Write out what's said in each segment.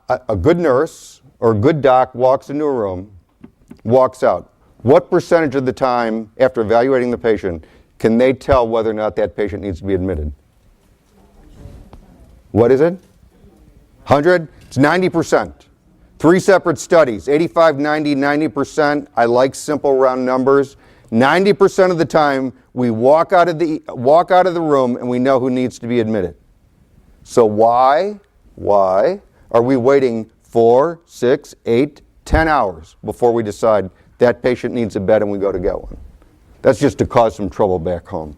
a good nurse or a good doc walks into a room, walks out. What percentage of the time after evaluating the patient can they tell whether or not that patient needs to be admitted? What is it? 100? It's 90%. 3 separate studies, 85, 90, 90%. I like simple round numbers. 90% of the time we walk out of the room and we know who needs to be admitted. So why are we waiting 4, 6, 8, 10 hours before we decide that patient needs a bed and we go to get one? That's just to cause some trouble back home.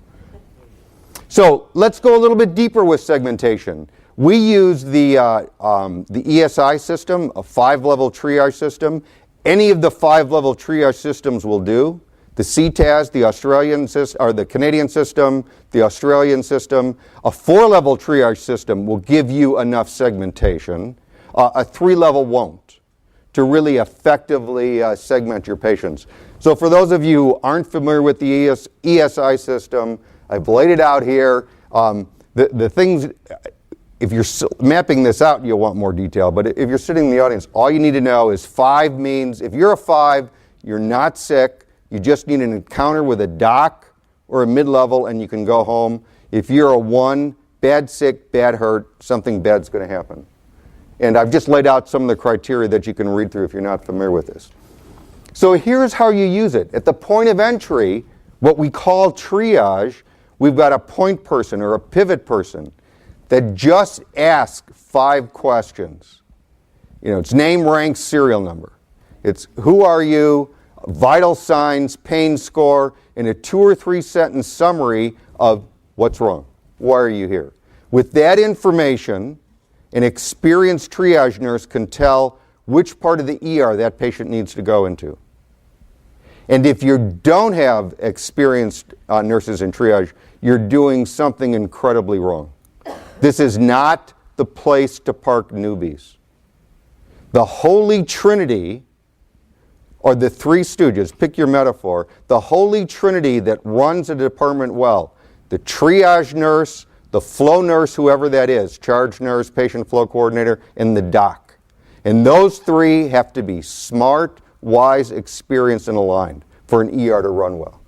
So let's go a little bit deeper with segmentation. We use the ESI system, a 5-level triage system. Any of the 5-level triage systems will do. The CTAS, the Australian system, or the Canadian system, the Australian system. A 4-level triage system will give you enough segmentation. A 3-level won't, to really effectively segment your patients. So for those of you who aren't familiar with the ESI system, I've laid it out here. The things, if you're mapping this out, you'll want more detail. But if you're sitting in the audience, all you need to know is 5 means, if you're a 5, you're not sick. You just need an encounter with a doc or a mid-level and you can go home. If you're a 1, bad sick, bad hurt, something bad's going to happen. And I've just laid out some of the criteria that you can read through if you're not familiar with this. So here's how you use it. At the point of entry, what we call triage, we've got a point person or a pivot person that just asks 5 questions. You know, it's name, rank, serial number. It's who are you, vital signs, pain score, and a 2 or 3 sentence summary of what's wrong. Why are you here? With that information, an experienced triage nurse can tell which part of the ER that patient needs to go into. And if you don't have experienced nurses in triage, you're doing something incredibly wrong. This is not the place to park newbies. The Holy Trinity, or the 3 stooges, pick your metaphor, the Holy Trinity that runs a department well, the triage nurse, the flow nurse, whoever that is, charge nurse, patient flow coordinator, and the doc. And those 3 have to be smart, wise, experienced, and aligned for an ER to run well.